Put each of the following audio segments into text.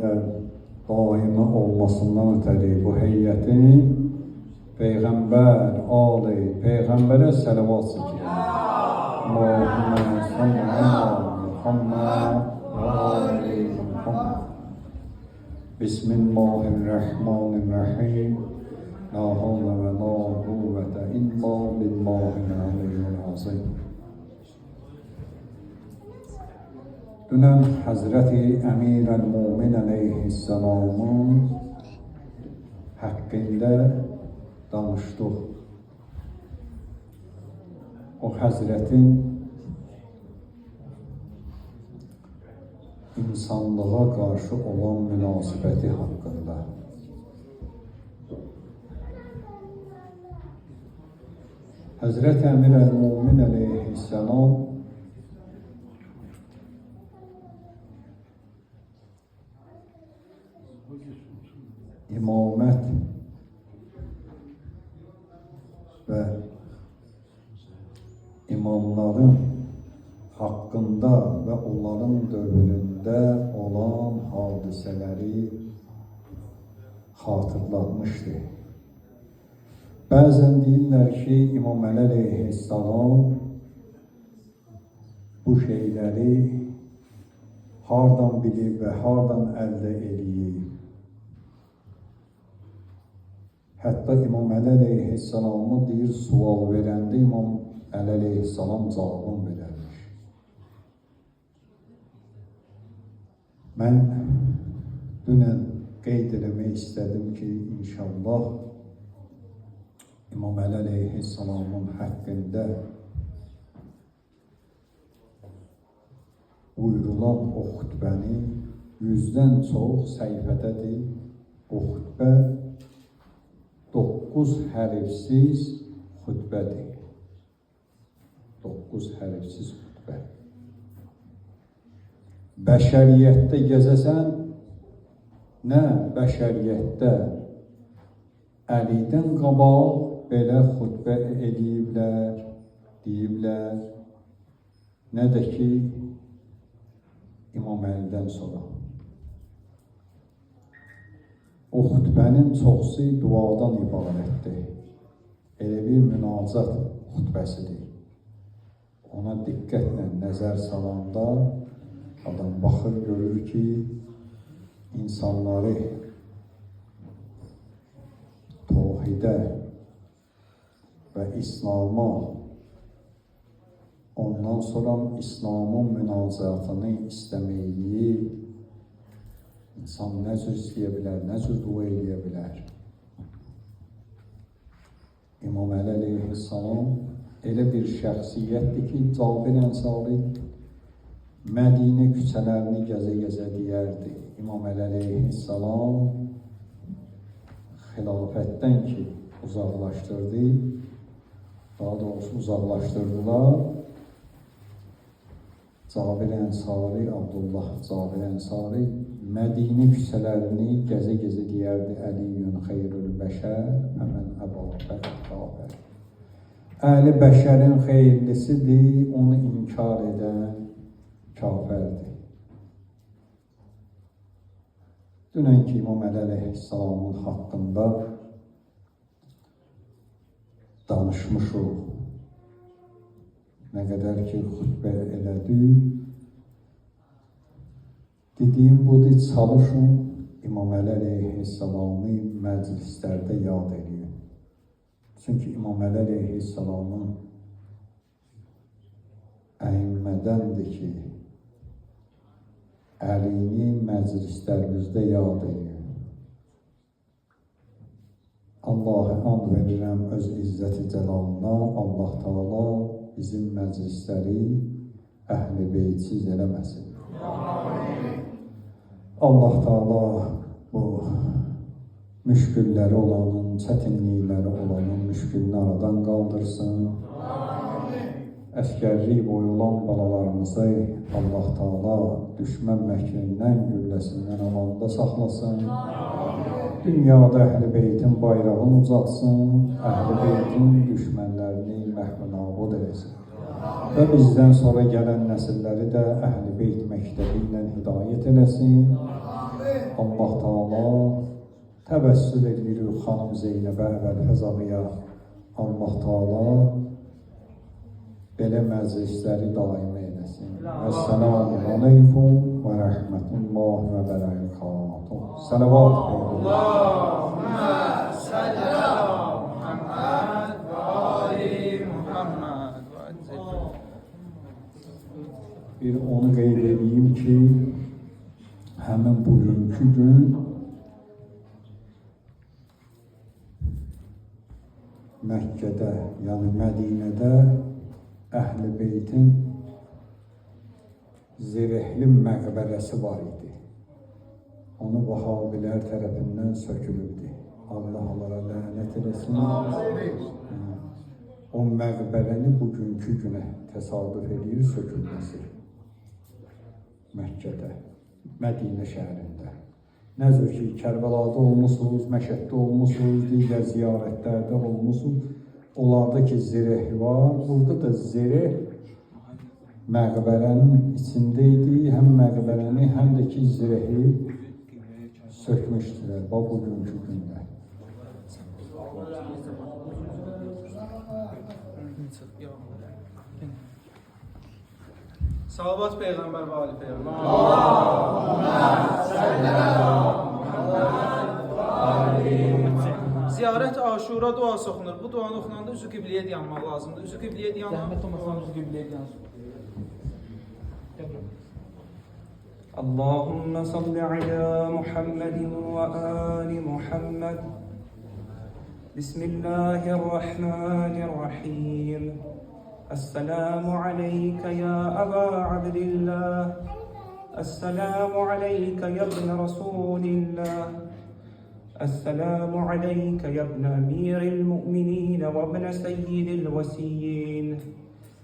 üzərində daimi olmasından ötəri bu heyətin Peyğəmbər, Ali, Peyğəmbərə sələvat çəkir. Allahümmə salli ala Muhammed və ali Muhammed. Bismillahirrahmanirrahim. La havle ve la kuvvete illa billahil aliyyil azim. Dünən Həzrəti Əmir-əl-Mumin əleyhisselamın haqqında danışdıq. O Həzrətin insanlığa qarşı olan münasibəti haqqında. Həzrəti Əmir-əl-Mumin əleyhisselam imamət və imamların haqqında və onların dövründə olan hadisələri xatırlatmışdır. Bəzən deyirlər ki, İmam Əli əleyhisselam bu şeyləri hardan bilib və hardan əldə eləyib. Hətta İmam Əli əleyhisselamı deyir, sual verəndə İmam Əli əleyhisselam cavabını verərmiş. Mən dünən qeyd eləmək istədim ki, inşallah İmam Əli əleyhisselamın haqqında buyurulan o xütbəni 100-dən çox səhifədədir. O xütbə 9 hərfsiz xütbədir. 9 hərfsiz xütbə. Bəşəriyyətdə gəzəsən, nə bəşəriyyətdə Əlidən qabaq belə xütbə eləyiblər, deyiblər, nə də ki, İmam Əlidən sonra. O xütbənin çoxsu duadan ibarətdir. Elə bir münacat xütbəsidir. Ona diqqətlə nəzər salanda adam baxır, görür ki, insanları tövhidə və İslam'a, ondan sonra İslamın münacatını istəməyi insan nə cür istəyə bilər, nə cür dua eləyə bilər. İmam Əli əleyhisselam elə bir şəxsiyyətdir ki, Cabir Ənsari Mədinə küçələrini gəzə-gəzə deyərdi. İmam Əli əleyhisselam xilafətdən ki, uzaqlaşdırdı, daha doğrusu uzaqlaşdırdılar. Cabir Ənsari, Abdullah Cabir Ənsari Mədinə küçələrini gəzə-gəzə deyərdi, Əliyyün xeyrül bəşər, həmən əbabət kafir. Əli bəşərin xeyirlisidir, onu inkar edən kafirdir. Dünənki İmam Əli əleyhisselamın haqqında danışmışıq. Nə qədər ki, xütbə elədik. Dediyim budur, çalışın İmam Əli əleyhisselamı məclislərdə yad edin. Çünki İmam Əli əleyhisselamın əimmədəndir ki, Əlini məclislərimizdə yad edin. Allah'a and verirəm öz izzəti cəlalına, Allah Teala bizim məclisləri əhl-i beytsiz eləməsin. Allah Teala bu müşkülləri olanın, çətinlikləri olanın müşkülünü aradan qaldırsın. Əskərlik boyu olan balalarımızı Allah Teala düşmən məkrindən, gülləsindən alanda saxlasın. Dünyada Əhl-i Beytin bayrağını uzatsın, Əhl-i Beytin düşmənlərini məhv-nabud eləsin. Və bizdən sonra gələn nəsilləri də Əhl-i Beyt məktəbi ilə hidayət eləsin. Allah Taala təvəssül edirik xanım Zeynəbə Əvvəlfəzavıya. Allah Taala belə məclisləri daim eyləsin. Əssəlamu aleykum və rəhmətullah və bərəkatuh. Salavat Peyğəmbər. Allahümme salli ala Muhammed ve ali Muhammed. Bir onu qeyd edeyim ki, həmin bugünkü gün Məkkədə, yəni Mədinədə Əhl-i Beytin zirehli məqbərəsi var idi. Onu Vahabilər tərəfindən sökülübdü. Allah onlara lənət eləsin. O məqbərəni bugünkü günə təsadüf edir sökülməsi. Məkkədə, Mədinə şəhərində. Nəzər ki, Kərbəlada olmusunuz, Məşəddə olmusunuz, digər ziyarətlərdə olmusunuz. Onlarda ki, zireh var. Burada da zireh məqbərənin içindeydi. Həm məqbərəni, həm də ki, zirehi sökmüşdülər bugünkü gündə. Salavat Peygamber ve Ali Peygamber. Ziyaret Aşura duası okunur. Bu duanı okunanda üzü kıbleye dayanmak lazımdır. Üzü kıbleye dayanmak. Zahmet olmasan üzü kıbleye dayansın. اللهم صل على محمد وآل محمد بسم الله الرحمن الرحيم السلام عليك يا أبا عبد الله السلام عليك يا ابن رسول الله السلام عليك يا ابن أمير المؤمنين وابن سيد الوسيين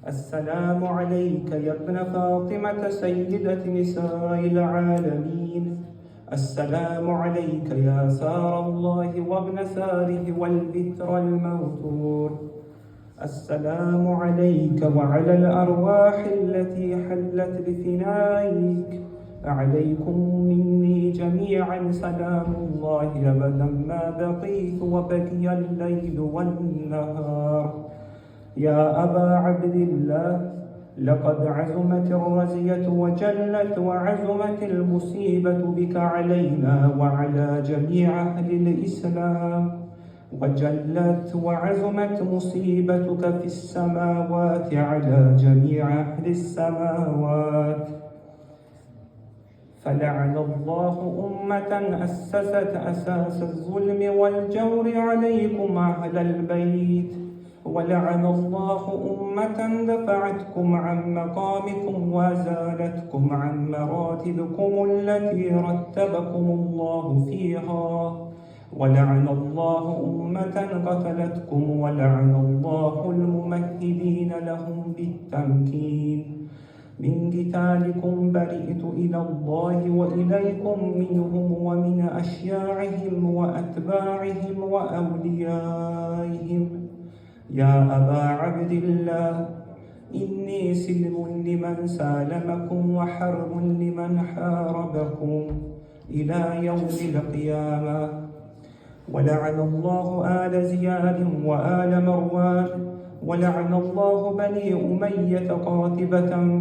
السلام عليك يا ابن فاطمة سيدة نساء العالمين السلام عليك يا سار الله وابن ساره والبتر الموتور السلام عليك وعلى الأرواح التي حلت بفنائك عليكم مني جميعا سلام الله أبدا ما بقيت وبقي الليل والنهار يا أبا عبد الله لقد عزمت الرزية وجلت وعزمت المصيبة بك علينا وعلى جميع أهل الإسلام وجلت وعزمت مصيبتك في السماوات على جميع أهل السماوات فلعن الله أمة أسست أساس الظلم والجور عليكم أهل البيت ولعن الله أمة دفعتكم عن مقامكم وزالتكم عن مراتبكم التي رتبكم الله فيها ولعن الله أمة قتلتكم ولعن الله الممهدين لهم بالتمكين من قتالكم برئت إلى الله وإليكم منهم ومن أشياعهم وأتباعهم وأوليائهم يا أبا عبد الله إني سلم لمن سالمكم وحرب لمن حاربكم إلى يوم القيامة ولعن الله آل زياد وآل مروان ولعن الله بني أمية قاطبة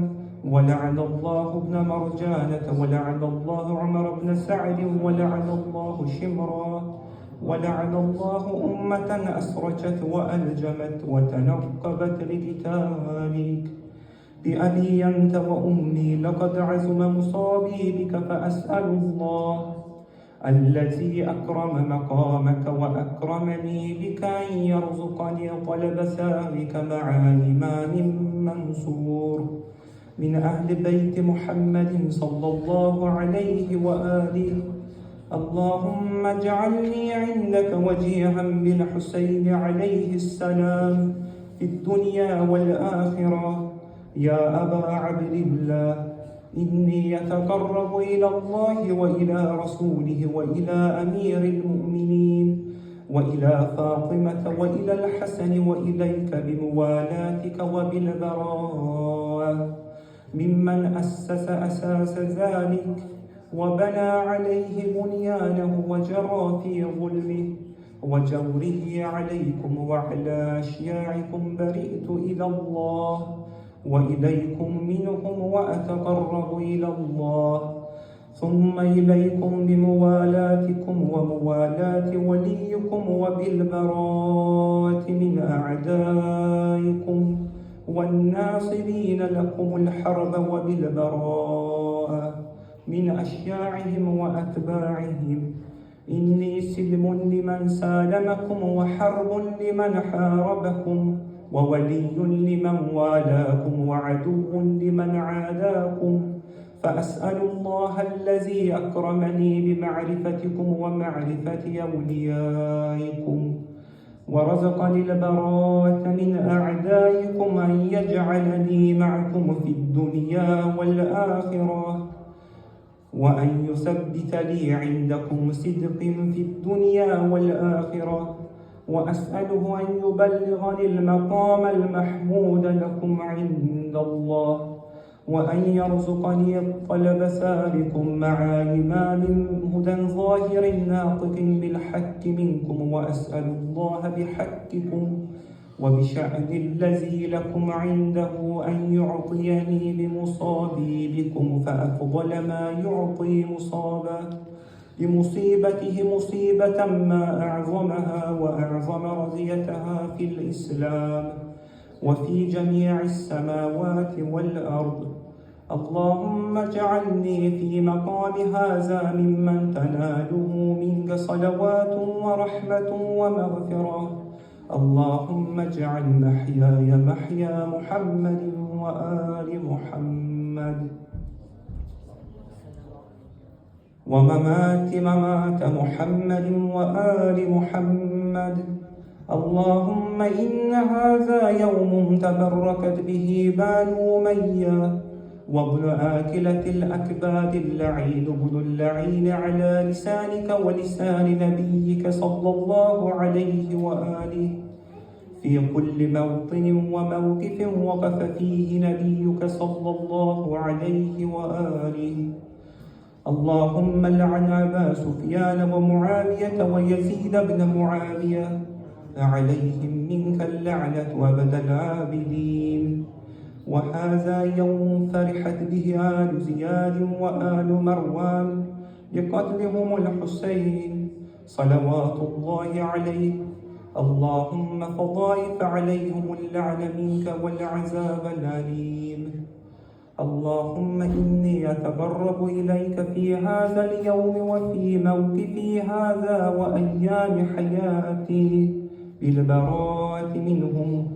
ولعن الله ابن مرجانة ولعن الله عمر بن سعد ولعن الله شمرا ولعن الله أمة أسرجت وألجمت وتنقبت لقتالك بأبي أنت وأمي لقد عزم مصابي بك فأسأل الله الذي أكرم مقامك وأكرمني بك أن يرزقني طلب سارك مع إمام منصور من أهل بيت محمد صلى الله عليه وآله اللهم اجعلني عندك وجيها بالحسين عليه السلام في الدنيا والآخرة يا أبا عبد الله إني أتقرب إلى الله وإلى رسوله وإلى أمير المؤمنين وإلى فاطمة وإلى الحسن وإليك بموالاتك وبالبراءة ممن أسس أساس ذلك وبنى عليه بنيانه وجرى في ظلمه وجوره عليكم وعلى أشياعكم برئت إلى الله وإليكم منهم وأتقرب إلى الله ثم إليكم بموالاتكم وموالاة وليكم وبالبراءة من أعدائكم والناصرين لكم الحرب وبالبراءة من أشياعهم وأتباعهم. إني سلم لمن سالمكم وحرب لمن حاربكم وولي لمن والاكم وعدو لمن عاداكم. فأسأل الله الذي أكرمني بمعرفتكم ومعرفة أوليائكم ورزقني البراءة من أعدائكم أن يجعلني معكم في الدنيا والآخرة وأن يثبت لي عندكم صدق في الدنيا والآخرة وأسأله أن يبلغني المقام المحمود لكم عند الله وأن يرزقني الطلب سالكم مع إمام هدى ظاهر ناطق بالحق منكم. وأسأل الله بحقكم وبشأن الذي لكم عنده أن يعطيني بمصابي بكم فأفضل ما يعطي مصابا بمصيبته مصيبة ما أعظمها وأعظم رزيتها في الإسلام وفي جميع السماوات والأرض. اللهم اجعلني في مقام هذا ممن تناله منك صلوات ورحمة ومغفرة. اللهم اجعل محياي محيا محمد وآل محمد وممات ممات محمد وآل محمد. اللهم إن هذا يوم تبركت به بنو أمية وابن آكلة الأكباد اللعين ابن اللعين على لسانك ولسان نبيك صلى الله عليه وآله في كل موطن وموقف وقف فيه نبيك صلى الله عليه وآله. اللهم لعن أبا سفيان ومعاوية ويزيد بن معاوية عليهم منك اللعنة أبد العابدين. وهذا يوم فرحت به آل زياد وآل مروان بقتلهم الحسين صلوات الله عليه. اللهم فضائف عليهم اللعن منك والعذاب الأليم. اللهم إني أتقرب إليك في هذا اليوم وفي موقفي هذا وأيام حياتي بالبراءة منهم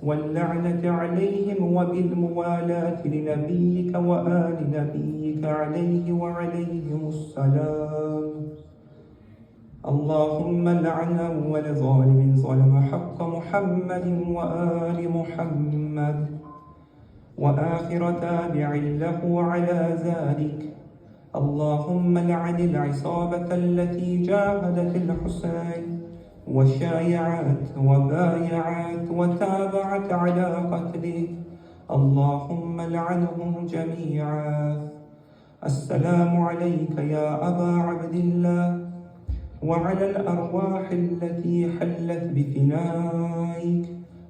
واللعنة عليهم وبالموالاة لنبيك وآل نبيك عليه وعليهم السلام. اللهم لعن أول ظالم ظلم حق محمد وآل محمد وآخر تابع له على ذلك. اللهم لعن العصابة التي جاهدت الحسين وشايعت وبايعت وتابعت على قتله. اللهم لعنهم جميعا. السلام عليك يا أبا عبد الله وعلى الأرواح التي حلت بفنائك.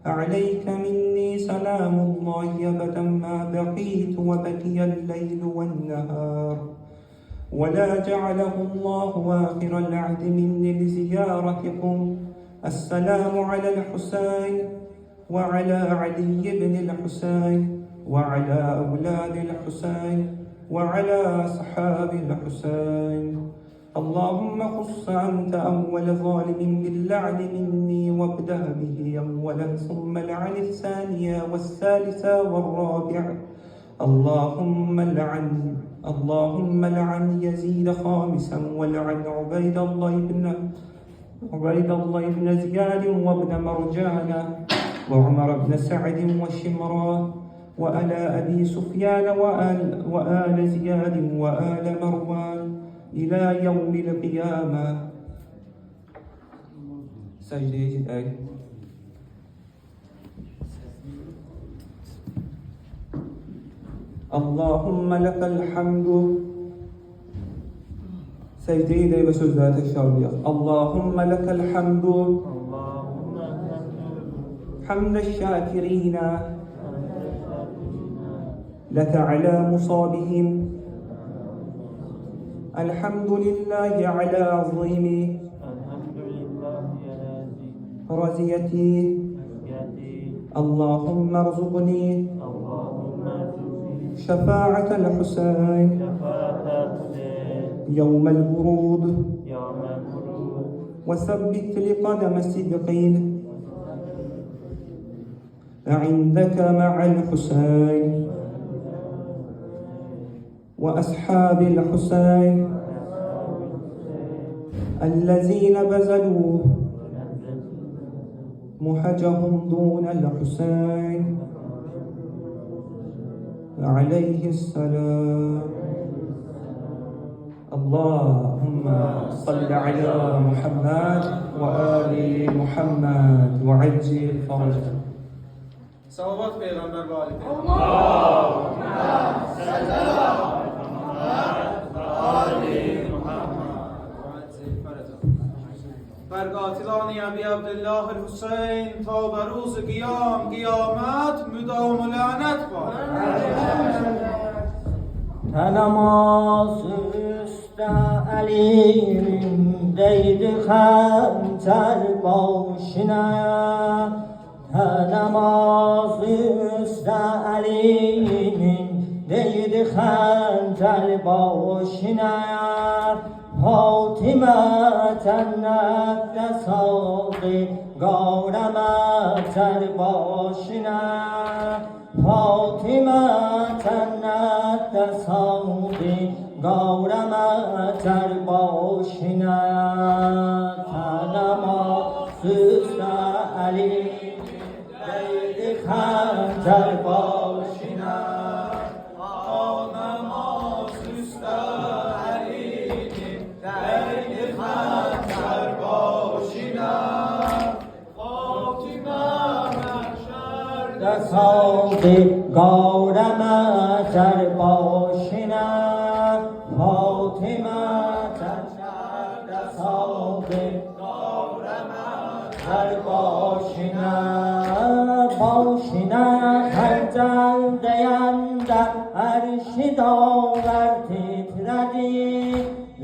عليك مني سلام الله أبدا ما بقيت وبقي الليل والنهار ولا جعله الله آخر العهد مني لزيارتكم. السلام على الحسين وعلى علي بن الحسين وعلى أولاد الحسين وعلى أصحاب الحسين. اللهم خص أنت أول ظالم باللعن مني وابدأ به أولا ثم لعن الثانية والثالثة والرابعة. اللهم لعن يزيد خامسا ولعن عبيد الله بن زياد وابن مرجان وعمر بن سعد وشمرا وآل أبي سفيان وآل زياد وآل مروان إلى يوم القيامة. سجدة اللهم لك الحمد Secde eyle ve sözleri tekrarlayaq. Allahümme lekel hamdu hamdeş şakirina leke ala musabihim elhamdülillahi ala azimi raziyeti Allahümme rzuqni şefaatel Hüseyin يوم الورود وثبت لقدم الصدقين عندك مع الحسين وأصحاب الحسين الذين بذلوا محجهم دون الحسين عليه السلام. اللهم صل على محمد وآل محمد وعجل فرجه. Salavat Peygamber ve Ali Peygamber. برقاتلان ابی عبدالله الحسین تا بر روز قیامت مدام لعنت باد. نماز üst elindeydi hançer başına, namaz üst elindeydi hançer başına, Fatime cennette saldı gavremeter başına, Fatime cennette saldı gavremeter başına, namaz üstü elindeydi hançer başına, namaz üstü elindeydi hançer başına, Fatime mahşerde saldı gavremeter başına, Fatime mahşerde saldı gavremeter başına, başına hancel deyende erşi dağlar titredi,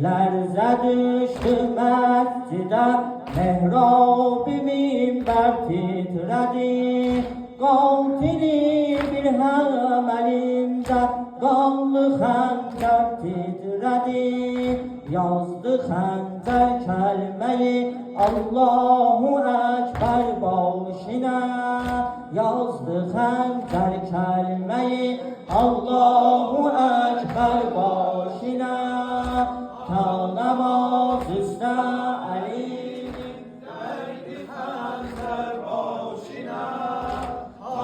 lerze düştü mescide mehrab-ı minber titredi, qatili bir hem elinde qanlı xəncər titredi, yazdı xəncər kəlməyi Allahu Ekber başına, yazdı xəncər kəlməyi Allahu Ekber başına, ta namaz üstə elindeydi xəncər başına, ta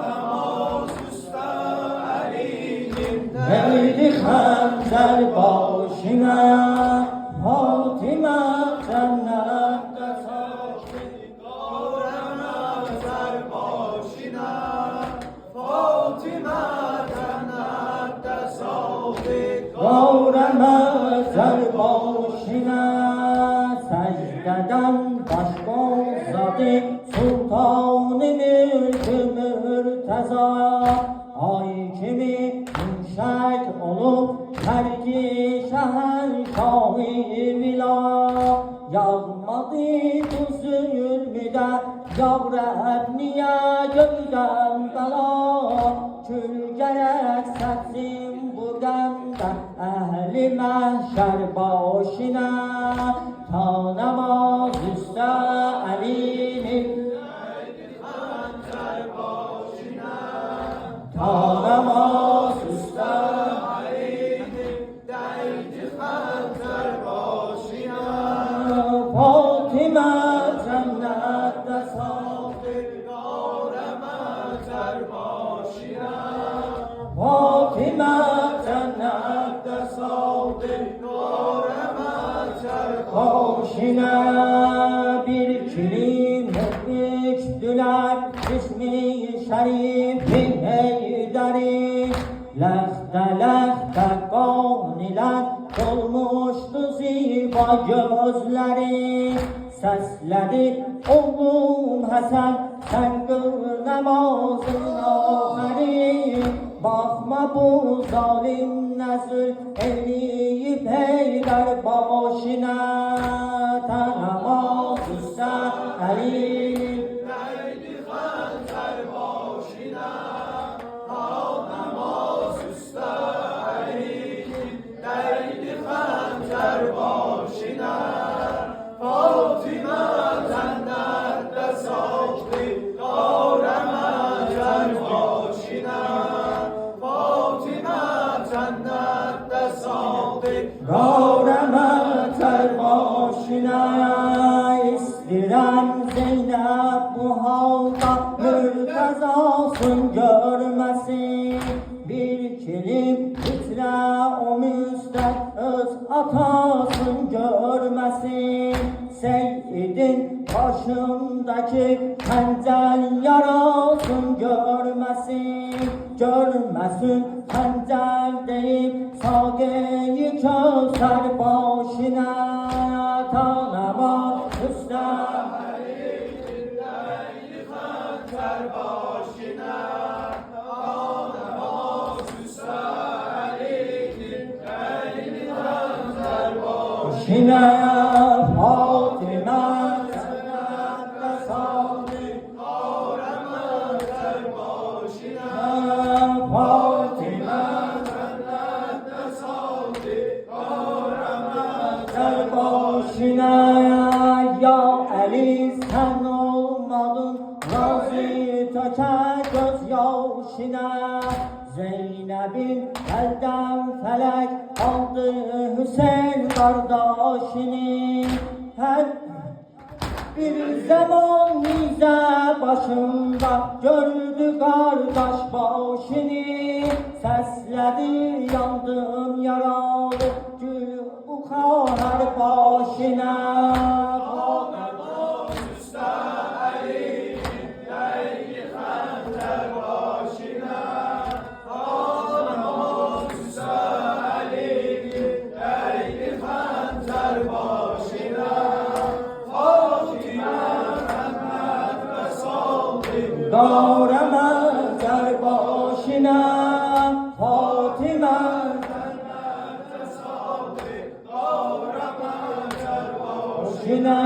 namaz üstə elindeydi xəncər başına, Fatime cennette saldı gavremeter başına, Fatime cennette saldı gavremeter başına, secdeden baş uzadı Sultan-ı Mülk-ü Mürteza, ay kimi müşek olup terki şehenşah-ı vila, yağmadı bu zulmüde yavreb niye göyden bela, kül gerek setsin bu demde ehli mahşer başına, ta namaz üstü elindeydi hançer başına, ta namaz üstü elindeydi hançer başına, Fatime cennette saldı gavremeter başına, Fatime cennette saldı gavremeter başına, bir kelime büktüler ismi şerifi Heyderi, lehte lehte kaniler dolmuştu zihni var gözleri. Sesleri oğlum Hasan, sen kıl namazın ahiri. Bakma bu zalim nezül eleyip eyler başına. Tanamaz usta eleyip Leyli hançer başına, namaz usta eğilim. Leyli hançer başına, Fatıma cennette saktı, Garemecer başına. Fatıma cennette saktı, Garemeter başına. İstirem Zeynep bu halda mürtezasın görmesin. Bir kilim titre o müstek öz atasın görmesin. Seyyidin başındaki hançer yarasın görmesin. Görmesin hançer deyip sageyi köser başına. Tanama usta hançer başına, namaz usta eğilim. Leyli hançer başına. Fatıma cennette saldı. Garemecer başına, Fatıma cennette saktı, Garemeter başına. Ya Ali sen olmadın razı töker göz yaşına. Zeynep'in elden felek aldı Hüseyin kardeşini. Her bir zaman nize başında gördü kardeş başını. Sesledi yandım yaralı gül bu kahar başına. namaz usta eğilim. Leyli hançer başına, namaz usta eğilim. Leyli hançer başına, Fatıma cennette saktı. Garemecer başına. Fatıma başına.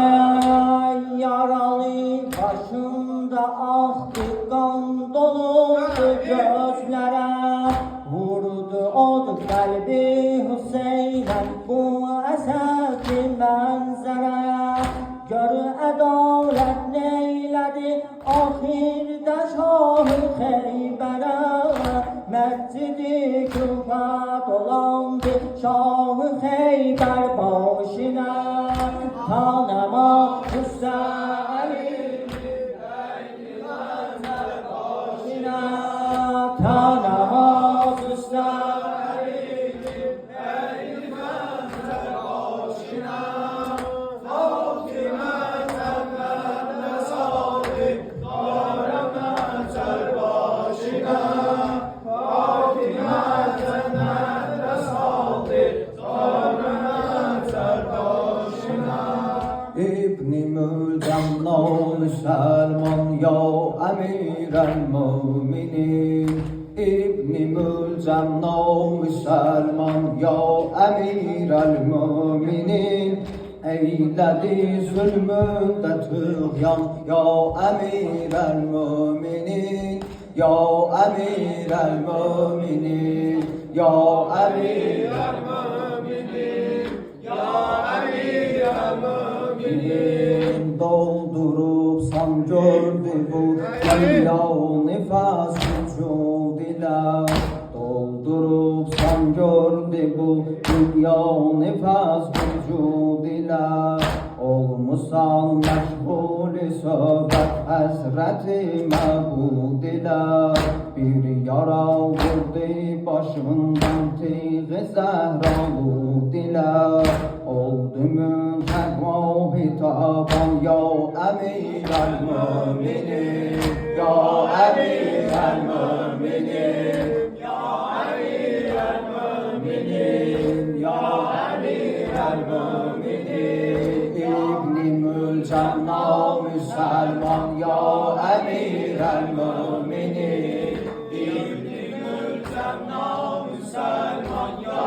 Yaralı başında aktı kan doluydu gözlere. Vurdu od kalbi Hüseyin'e bu esefli manzara. Gör adalet neyledi ahirde Şah-ı Xeyber'e. Mescid-i Küfe dolandı Şah-ı Xeyber başına. Tanıma Hüseyin başına. Tanıma Hüseyin Fatıma cennette saktı, Garemecer başına. Fatıma cennette saktı, Garemecer başına. İbn-i Mülcem Müslüman ya emir el müminin. İbn-i Mülcem Müslüman ya emir el müminin. Eyledi zulmünde tüğyan ya emir el müminin. Ya emir el müminin. Ya emir el müminin. Bilin doldurup san gördü bu dünya nefas vücud ile. Doldurup san gördü bu dünya nefas vücud ile. Olmuşsan meşgul sohbet hasreti mebud ile. Bir yara vurdu başından tığ zehralı dile. Oldu mu fehma hitaban ya emir el müminin. Ya emir el müminin. Ya emir el müminin. Ya emir el müminin. mülcem namüselman ya emir el müminin. İbni mülcem namüselman ya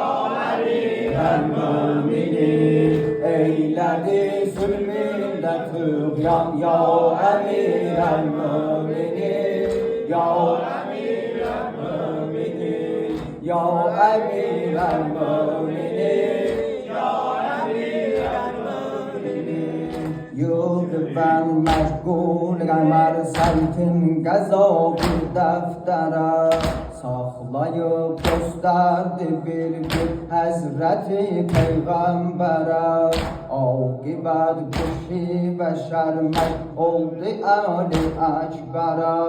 emir el müminin. Eyledi zulmünde tüğyan ya emir el müminin. Ya emir el müminin. Ya emir el müminin. Yıldı ben meşgul qəmər səntin qəzabı dəftərə. Saxlayıb göstərdi bir gün Həzrəti Peyğəmbərə. Aqibət kuşi bəşər məşq oldu Əli Əkbərə.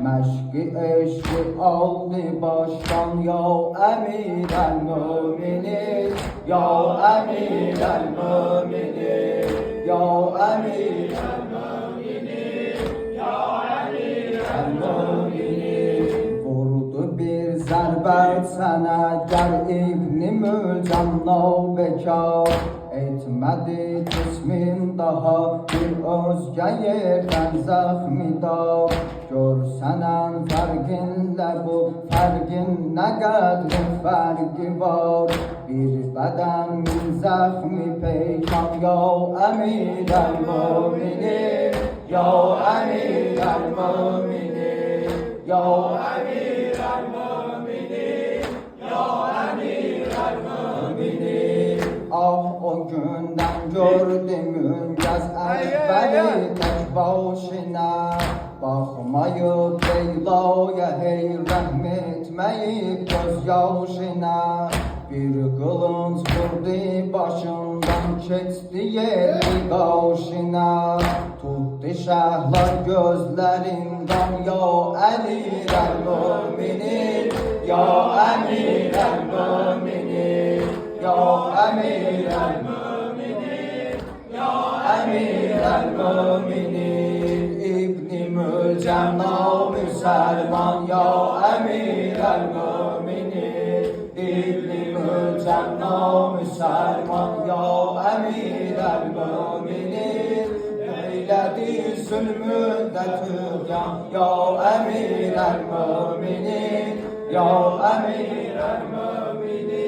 Məşqi eşqi aldı başdan ya əmir el-müminin. Ya əmir el-müminin. Ya emir el-müminin. Ya emir el-müminin. Vurdu bir zərbət sənə gəl İbni Mülcəm navbekar. Etmədi cismin daha bir özgə yerdən zəxmidar. Görsənən fərqinlə bu fərqin nə qədri fərqi var. Bir bədən min zəxmi peykan ya əmir el-müminin. Ya əmir el-müminin. Ya əmir el-müminin. Ya əmir el-müminin. Ah o gündən gördüm üngəz əkbəri tək başına. Baxmayıb Leyla'ya hey rəhm etməyib göz yaşına. Bir qılınc vurdu başından keçdi yeri qaşına. Tutdu şəhlar gözlərindən ya əmir el-müminin. Ya əmir el-müminin. Ya emir el-müminin. Ya emir el-müminin. İbni Mülcem namüselman ya emir el-müminin. İbni Mülcem namüselman ya emir el-müminin. Eyledi zulmünde tüğyan ya emir el-müminin. Ya emir el-müminin.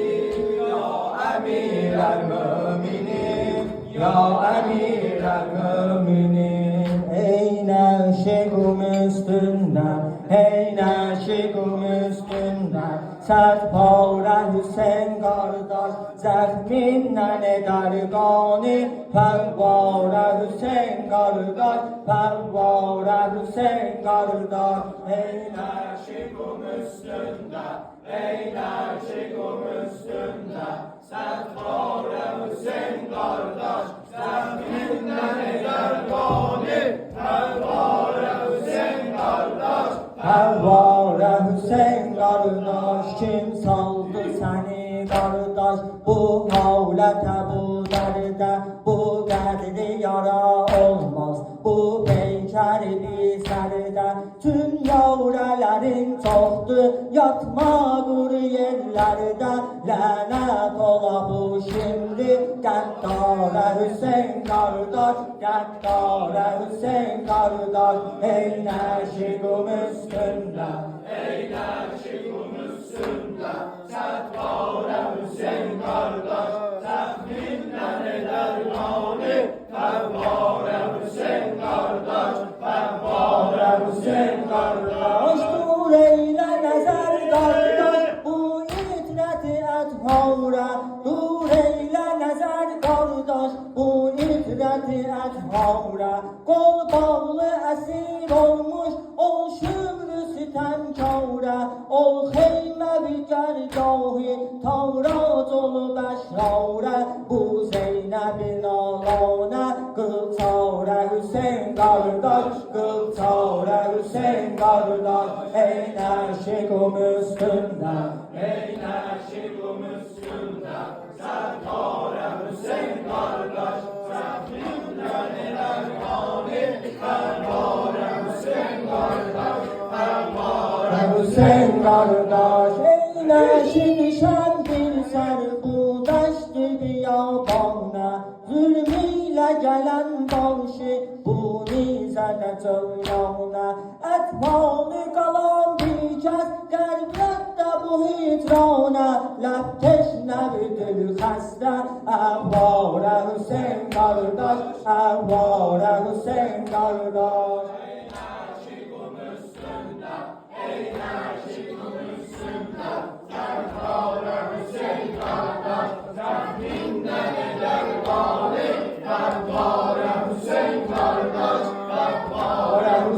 Emir el-müminin. Ya emir el-müminin. Ey neşigum üstünden, ey neşigum üstünden, Sərpara Hüseyin qardaş, zəhmindən edər qani. Pərvara Hüseyin qardaş, Pərvara Hüseyin qardaş. Ey neşigum üstünden, ey neşigum üstünden, Sərpara Hüseyin qardaş, zəhmindən edər qani. Pərvara Hüseyin qardaş, Pərvara Hüseyin qardaş. Kim saldı səni qardaş bu havlətə, bu dərdə, bu qədri yara olmaz. Bu peykəri bir sərdə tüm yavrələrin çoxdur, yatma quru yerlərdə. Lənət ola bu şimdi Qəddara Hüseyin qardaş, Qəddara Hüseyin qardaş. Ey nəşigum üstündə, ey nəşigum üstündə, Sərvara Hüseyin qardaş, zəhmindən edər qani. Pərvara Hüseyin qardaş, Pərvara Hüseyin qardaş. Dur eylə nəzər qardaş, bu itrəti əthara. Dur eylə nəzər qardaş, bu itrəti əthara. Qol bağlı əsir olmuş, ol şükrü sitəmkara. Ol xeymə bigərgahı, tavrac olub əşrara. Bu Zeynəbin alana, qılçara Hüseyin qardaş, qılçara Hüseyin qardaş. Ey nəşigum üstündə, ey nəşigum üstündə, Sərkara Hüseyin qardaş, zəhmindən edər qani. Pərvara Hüseyin qardaş, Pərvara Hüseyin qardaş. Ey nəşid şən bir sər bu dəşti biyabana, zulmü ilə gelen başı bu nizədə cöylana Ətmanı qalan bir kəs qərblətdə bu hicrana Ləb teşnəvidir xəstə Əhvarə Hüseyin qardaş Əhvarə Hüseyin qardaş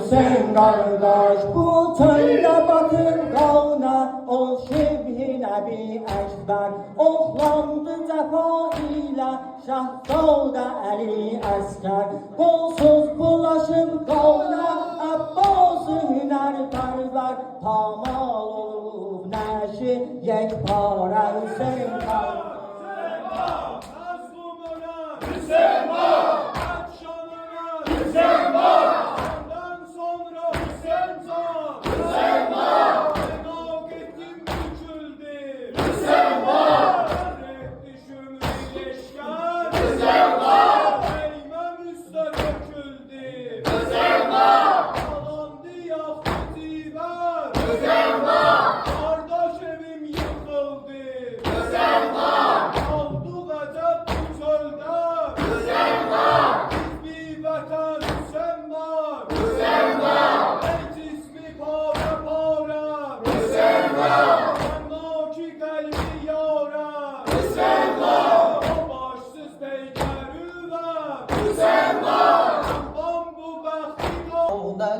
Hüseyin qardaş bu çöldə batır qavna O şibhi nəbi əkbər Oxlandı cəfa ilə Şəhzadə Əli Əskər Qolsuz bulaşıb qavna Əbbas-ı hünər pərvər Pamal olub nəşi Yekpare Hüseyin qardaş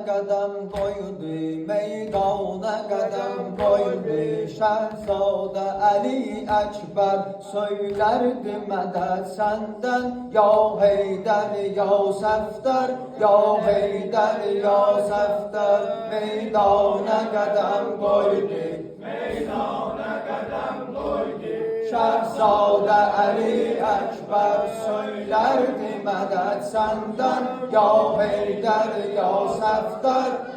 Qədəm qoydu, meydana qədəm qoydu Şəhzadə Əli Əkbər söylərdi mədəd səndən Ya Heydər, ya Səfdər Ya Heydər, ya Səfdər Meydana qədəm qoydu Şəhzadə Əli Əkbər söylərdi mədəd səndən Ya Heydər, ya Səfdər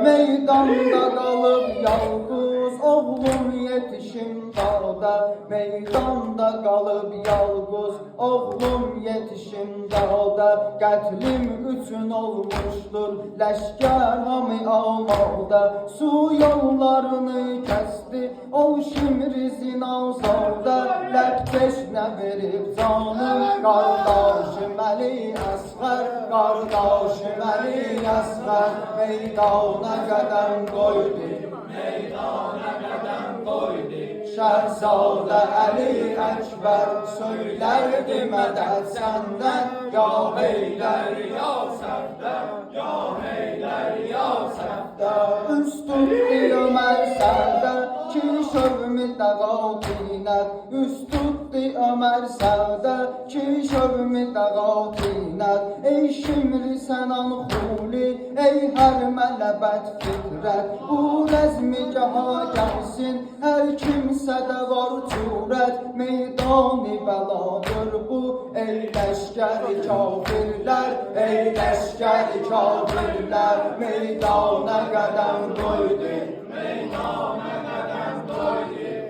Meydanda qalıb yalqız oğlum yetişim dağda Meydanda qalıb yalqız oğlum yetişim dağda Qətlim üçün olmuşdur ləşkər hamı almaqda Su yollarını kəsdi o şimrizin azalda Ləbkeş nə verib canım qardaşım Əli Əsğər Qardaşım Əli Əsğər Meydana qədəm qoydu Şəhzadə Əli Əkbər söylərdi mədəd səndən Ya Heydər, ya Səfdər Ya Heydər, ya Səfdər Üst tutdu Ömər Sərdar ki şövmü dağa tinət Üst tutdu Ömər Sərdar ki şövmü dağa tinət Ey şimri sənan xuli, ey hər mələbət fikrət Bu rəzmi caha gəlsin, hər kimsədə var cürət Meydani bəladır bu, ey ləşkər kafirlər Ey ləşkər kafirlər Meydana qədəm qoydu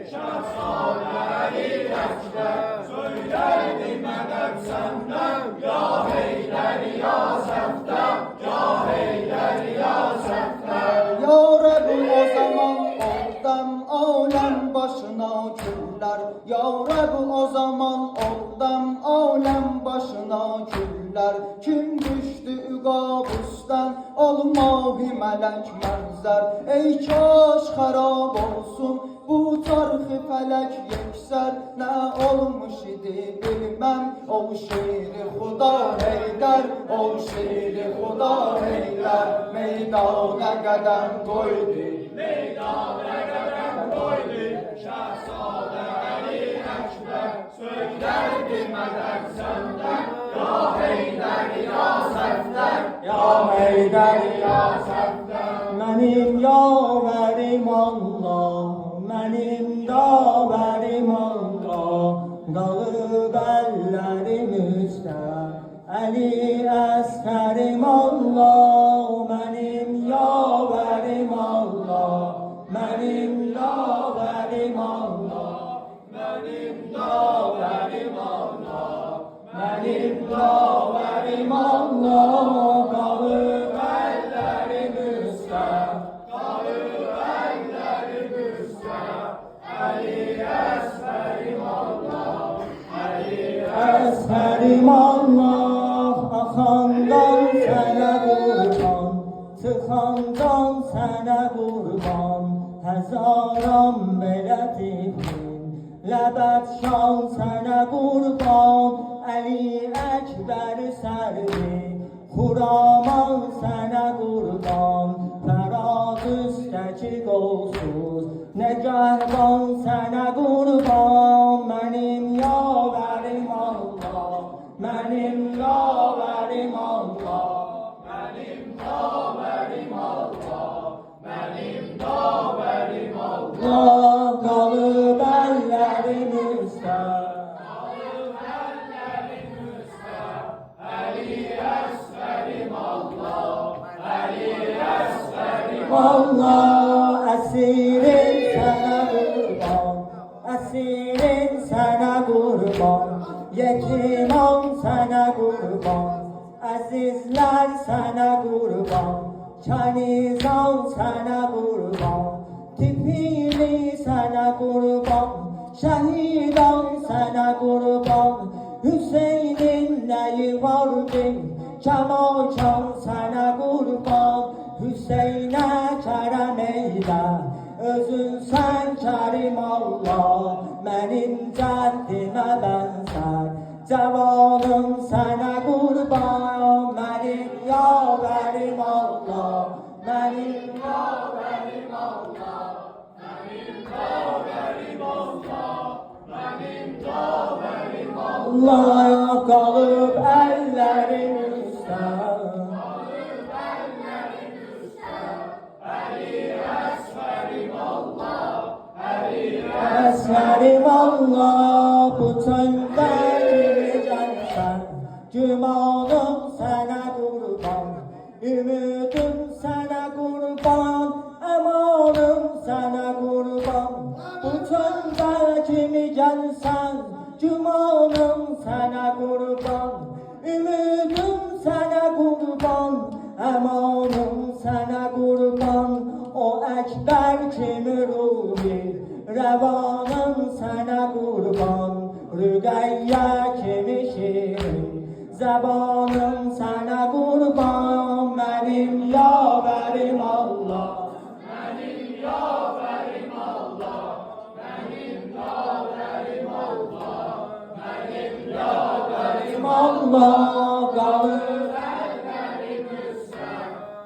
Şəhzadə Əli Əkbər söylərdi mədəd səndən Ya Heydər, ya Səfdər Ya Heydər, ya Səfdər Ya Rəbb o zaman oldam aləm başına küllər Ya Rəbb o zaman oldam aləm başına küllər Kim düşdü Qabustan olmağı mələk mənzər Ey kaş xarab olsun bu tarixi fələk yeksər Nə olmuş idi bilməm o şeiri xuda Heydər O şeiri xuda Heydər Meydana qədəm qoydu Şəhzadə Əli Əkbər söylərdi mədəd səndən Ya Heydər, ya Səfdər Ya Heydər, ya Səfdər Mənim yavərim Allah Mənim davərim Allah Qalıb əllərimizdə Əli Əsgərim Allah Mənim yavərim Allah Mənim davərim Allah Mənim davərim Allah Mənim yavərim Allah, qalıb əllərim üstə, qalıb əllərim üstə. Əli Əsmərim Allah, Əli Əsmərim Allah, axandan sənə qurban, çıxandan sənə qurban, həzaran belə tiflin, ləbət şan sənə qurban, Əli Əkbər sərvi, Xuraman sənə qurban, Fərad üstəki qolsuz, Nəgəhban sənə qurban, mənim yavərim Allah, mənim yavərim Allah, mənim yavərim Allah, mənim yavərim Allah, qalıb əllərim üstə, qalıb əllərim üstə, Əli Əsmərim Allah, Əli Əsmərim Allah,əsirin sənə qurban,əsirin sənə qurban, yetiman sənə qurban, əzizlər sənə qurban, kənizan sənə qurban, tipili sənə qurban, şəhidan sənə qurban, Hüseynin nəyi vardı, Kəmalkan sənə qurban, Hüseynə kərəm eylə, özün sən kərim Allah, mənim cəddimə bənzər, cavanım sənə qurban, mənim yavərim Allah, mənim yavərim Allah, mənim yavərim Allah, mənim yavərim Allah, qalıb əllərim üstə, qalıb əllərim üstə, Əli Əsmərim Allah, Əli Əsmərim Allah, bu çöldə girəcəksən, gümanım sənə qurban, ümidim sənə qurban, əmanım sənə qurban, bu çöldə kimi gəlsən, gümanım sənə qurban, ümidim sənə qurban, əmanım sənə qurban, o Əkbər kimi ruhi, rəvanım sənə qurban, Rüqəyyə kimi şirin, zəbanım sənə qurban, mənim yavərim Allah, mənim yavərim Allah, mənim yavərim Allah, mənim yavərim Allah, qalıb əllərim üstə,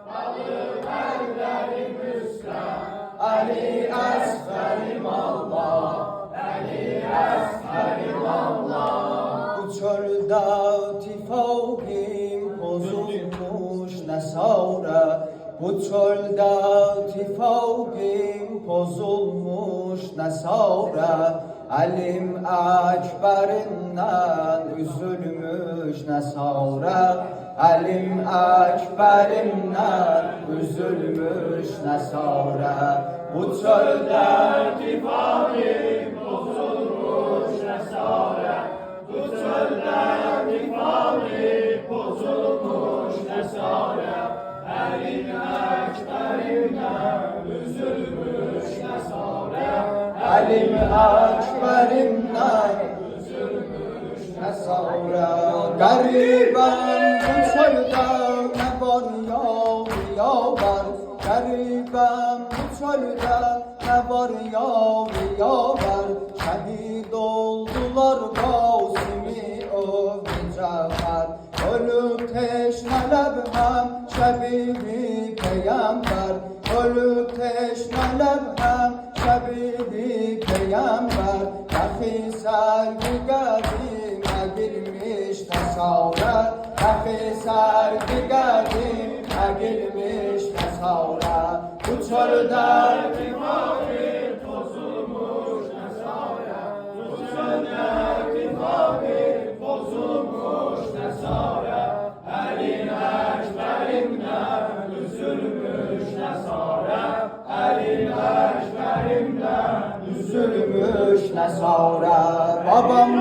qalıb əllərim üstə, Əli Əsmərim Allah, Əli Əsmərim Allah. Bu çöldə tifaqim pozulmuş nəsara, bu çöldə tifaqim pozulmuş nəsara, Əlim Əkbərindən üzülmüş nəsara, Əlim Əkbərindən üzülmüş nəsara, bu çöldə tifaqim pozulmuş nəsara, bu çöldə tifaqim pozulmuş nəsara, Əlim Əkbərindən üzülmüş nəsara, Əlim Əkbərindən üzülmüş nəsara. Qəribəm bu çöldə nə var yar, qəribəm bu çöldə nə var yar, şəhid oldular Qasimi övlü Cəfər, ölüb teşnələb həm şəbibi peyğəmbər, ölüb teşnələb həm şəbibi peyğəmbər, dəxi sərgi qədimə girmiş təsavvər, dəxi sərgi qədimə girmiş təsavvər, bu çöldə tifaqim pozulmuş nəsara, bu çöldə tifaqim pozulmuş nəsara, Əli Əkbərindən üzülmüş nəsara, Əli Əkbərindən üzülmüş nəsara. Babam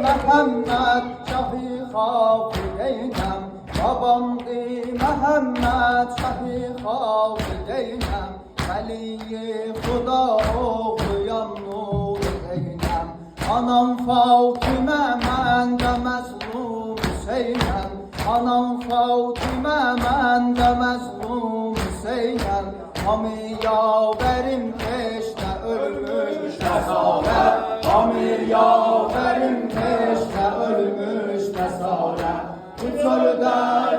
Məhəmməd şahid xafideynəm Babamdı Məhəmməd şəhi xafideynəm Vəliyi Xuda oxuyan Nureynəm Anam Fatimə mən də məzlum Hüseynəm Anam Fatimə mən də məzlum Hüseynəm Amir yaverim peşdə ölmüş nəzarə Amir yaverim peşdə ölmüş nəzarə Bu çöldə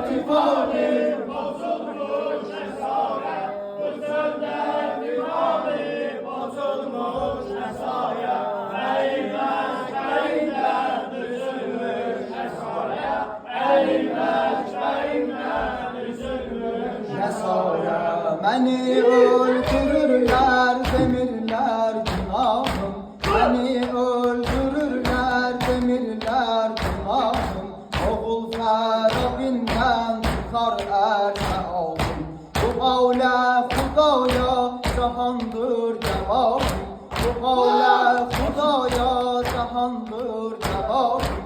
tifarim bozulmuş nəzarə Bu çöldə tifarim bozulmuş nəzarə Əlimdən üzülmüş nəzarə Əlimdən üzülmüş nəzarə Məni öldürürlər demirlər günahım Məni öldürürlər demirlər günahım Oğul fərəbindən tutar ərə aldım Bu qavlə Xudaya cahandır cavabım Bu qavlə Xudaya cahandır cavabım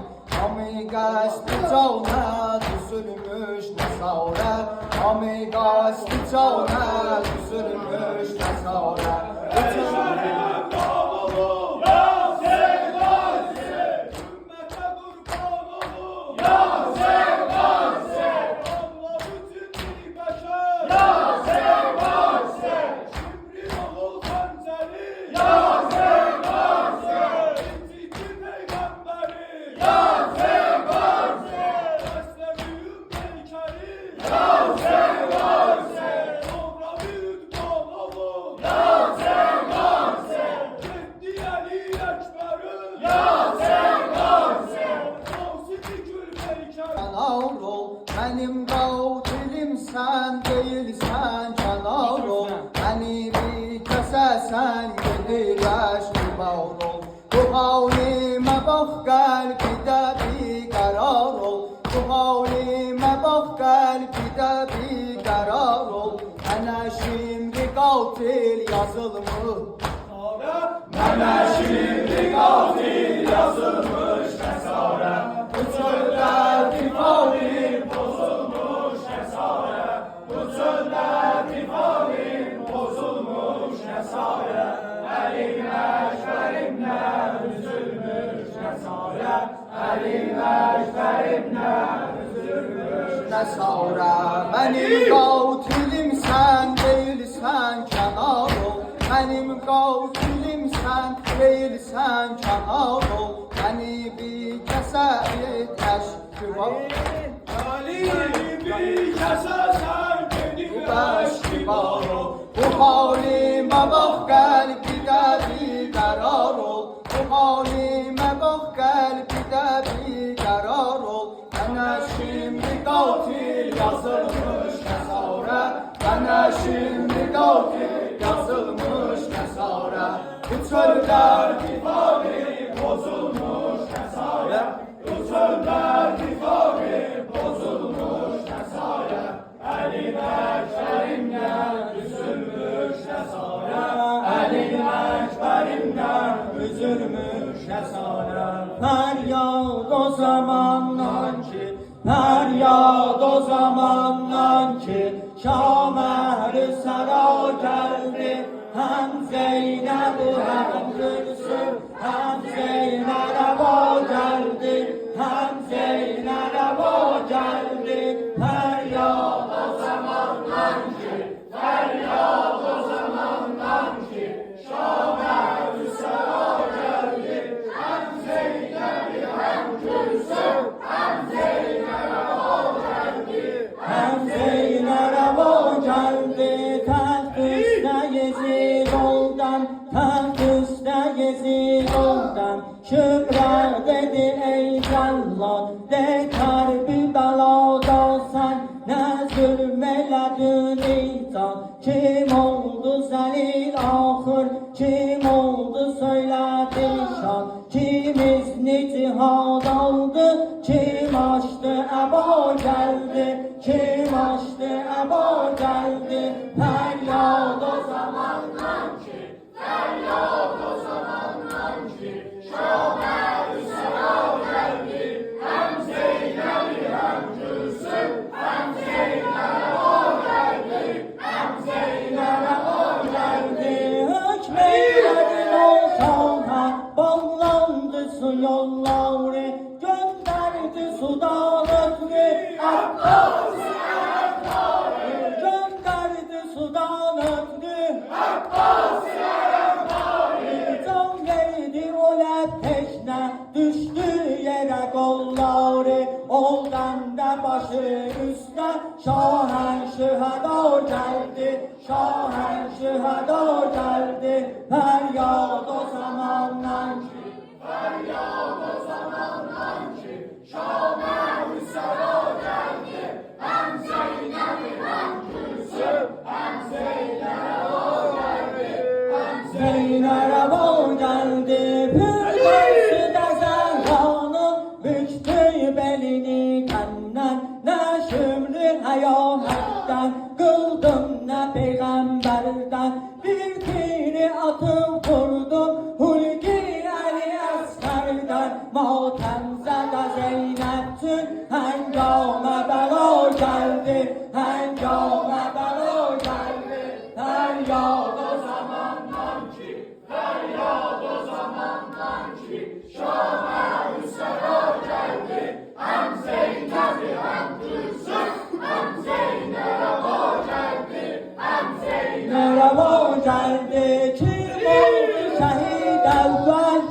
Ami qəsdi canə düzülmüş nəzarə Ami qəsdi canə düzülmüş nəzarə Mənim qatilim sən deyilsən kənar ol Məni bir kəsəsən gedirəş mübar ol Bu halimə bax qəlbidə bir qərar ol Bu halimə bax qəlbidə bir qərar ol Mənə şimdi qatil yazılmış Mənə şimdi qatil yazılmış nəzarə Bu çöldə tifarim bozulmuş nəzarə Bu çöldə tifarim bozulmuş nəzarə Əlimdən üzülmüş nəzarə Əlimdən üzülmüş nəzarə Mənim qatilim sən deyilsən kənar ol Mənim qatilim sən deyilsən kənar ol Məni bir kəsə təşkiva bir kəsəsən təşkivar ol Bu halimə bax qəlbidə bir qərar ol Bu halimə bax qəlbidə bir qərar ol Mənə şimdi qatil yazılmış nəzarə Mənə şimdi qatil yazılmış nəzarə Bu çöllər tifarim bozulmuş nəzarə Bu çöllər tifarim bozulmuş nəzarə Əlimdən üzülmüş nəzarə Əlimdən üzülmüş nəzarə Fəryad o zamandan ki Fəryad o zamandan ki Şaməhri səra gəldi Həm Zeynəb həm Gülsüm Həm Zeynəb o gəldi Həm Zeynəb o gəldi Fəryad o zamandan ki Fəryad o zamandan ki Şaməhri səra gəldi Həm Zeynəb həm Gülsüm Həm Zeynəb o gəldi Həm Zeynəb o gəldi Təxt üstə Yezid oldan Təxt üstə Yezid oldan Şükrə dedi ey cəllad De Kərbəladə sən nə zülm elədin insan Kim oldu zəlil axır Kim oldu söylədi şan Kim izni cihad aldı Kim açdı əba gəldi Kim açdı əba gəldi Fəryad o zamandan ki Fəryad o zamandan ki Şaməhri səra gəldi Həm Zeynəb sudan ötürü Abbas gönderdi sudan ötürü Abbas can verdi o peşine düştü yere kolları oldan da başı üstüne şahenşıhada geldi şahenşıhada geldi feryat o zamandan ki feryat o zamandan ki Şam'e-Hüsara geldi hem Zeynep hem Gülsüm hem Zeynep o geldi hem Zeynep o geldi Pürmüsü de Zehra'nın büktü belini kenden ne şümrü hayametten kıldım ne peygamberden bir tiri atıp vurdum Hulki Ali Esker'den Matemzede Zeynep'tün hengame bela geldi hengame bela geldi feryat o zamandan ki feryat o zamandan ki Şam'e-Hüsara geldi hem Zeynep'i hem Gülsüm hem Zeynep o geldi hem Zeynep o geldi kim oldu şehit evvel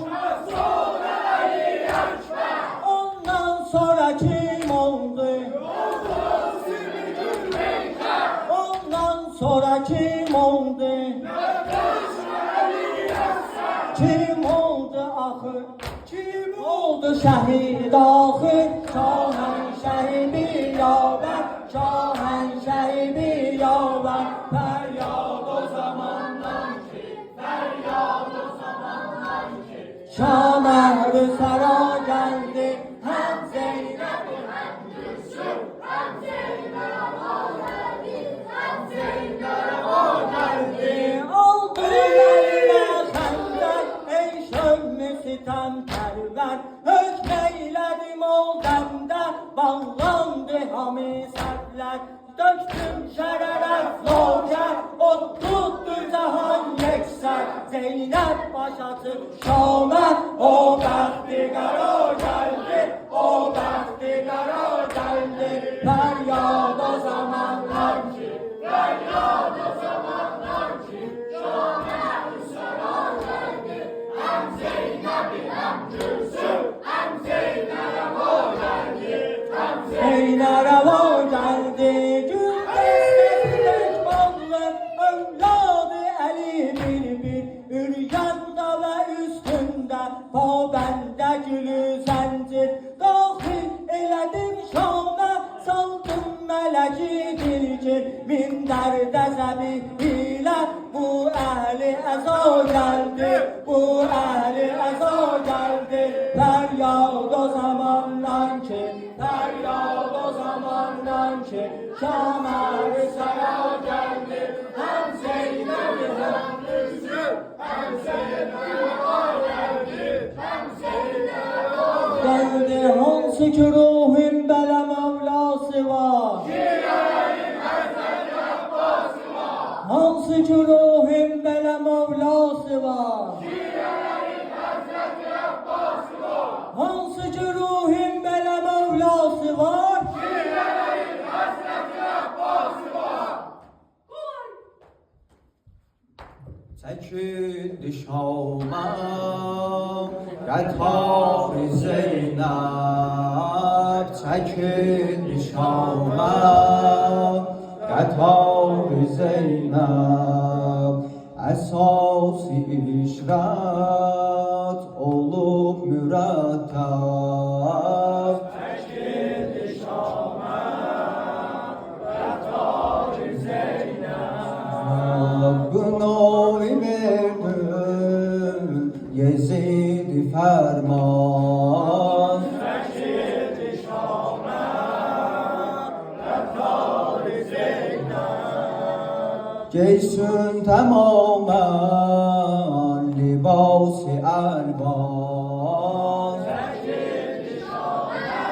ondan sonra kim oldu ondan sonra kim oldu kim oldu ahır kim oldu şehit ahır şahenşehi bir yaver şahenşehi bir yaver feryat o zamandan ki feryat o zamandan ki Şam'e-Hüsara geldi hem Zeynep hem Gülsüm hem Zeynep o geldi hem Zeynep o geldi oldu eline senden ey şömmü sitem perver hükmeyledim o demde bağlandı hami sertler döktüm şerere zoker o tuttu cehan yekser Zeynep başatı Şam'e o behtigara geldi o behtigara geldi feryat o zamandan ki feryat o zamandan ki Şam'e-Hüsara geldi hem Zeynep'i hem Gülsüm hem Zeynep o geldi hem Zeynep o geldi gül destesi bağlı evladı eli bir üryanda ve üstünde pabende gülü zincir dahil eledim Şam'a saldım meleki dilcir min derde zebihiyle bu ehli eza geldi bu ehli eza geldi feryat o zamandan ki feryat o zamandan ki Şam'e-Hüsara geldi hem Zeynep'i hem Gülsüm hem Zeynep o geldi hem Zeynep o geldi hansı ki ruhun bele Mevlası var hansı ki ruhun bele Mevlası var hansı ki ruhun bele Mevlası var çekildi Şam'a Gətari Zeynep çekildi Şam'a Gətari Zeynep əsas-ı işrət olub mürəttəb Bınavi verdin Yezid ferman Çekildi Şam'a Gətari Zeynep Geysun tamamen libas-ı elvan Çekildi Şam'a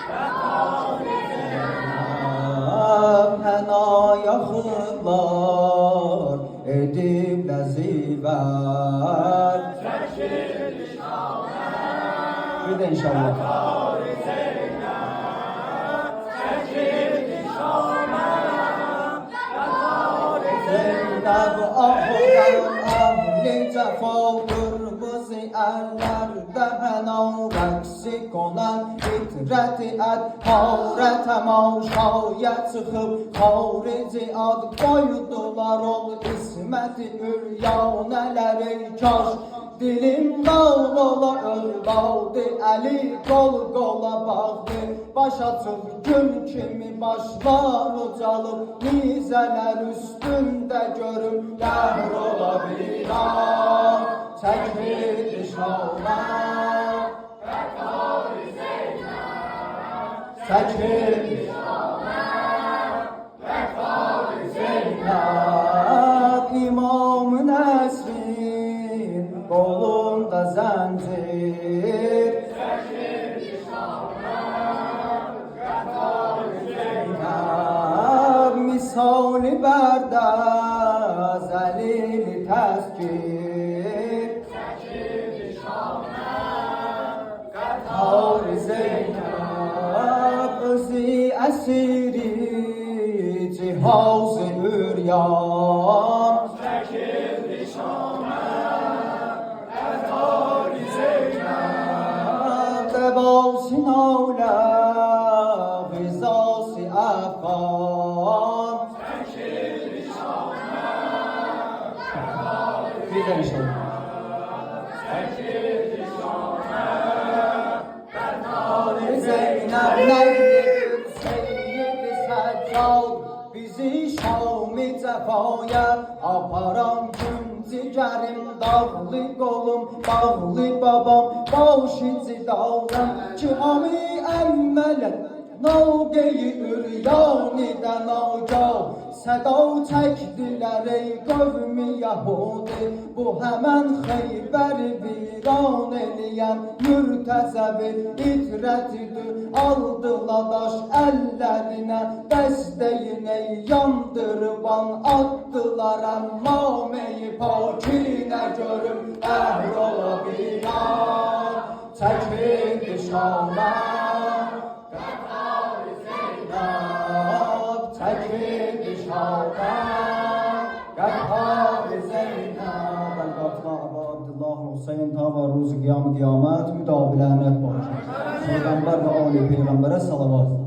Gətari Zeynep Hena yaxınlar edib ləzivət Çəkildi Şam'a Bir də inşallah Vefa kırmızı ellerde hena rəqsi konan İtrəti əd harə təmaşaya çıxıb Xarici ad qoydular ol İsməti üryanələri kaş Dilim dağ ola ölbadı Əli qol qola baxdı Baş açıb gün kimi başlar ucalıb Nizələr üstündə görüm Dəhr ola bilan Çəkir işana Çəkir işana Zeynəb İmam-ı Nəsrin Qolunda zəncir Çəkir işana Zeynəb Misali bərdə Zəlili təzkir Çəkir işana Qətar Zeynəb Özü əsiri Cihaz-ı üryan Çəkir işana Qətar Zeynəb Dəbası nalə Vizası əfqan Çəkir işana Bir də inşallah Çəkir işana Qətar Zeynəb Nəydir Seyyid-i Səccad Bizi Şam-ı cəfaya aparan gün Cigərim dağlı qolum bağlı babam Başı cidalım Kiramı əmmələt Navqeyi üryanidən ağav Səda çəkdilər ey qövmi Yahudi Bu həmən Xeybər viran eləyən Mürtəzəvi itrətidir Aldılar daş əllərinə Dəstəyinə yandırban atdılar Əmmameyi pakinə görüm Əhr ola bilan Çəkir işana Çəkir işana Qətar Zeynəb Əl-Qatla Əbu Abdullah Hüseyin ta və ruzu qiyam-ı qiyamət müdabilənət başır Peyğəmbər və Ali Peyğəmbərə salavat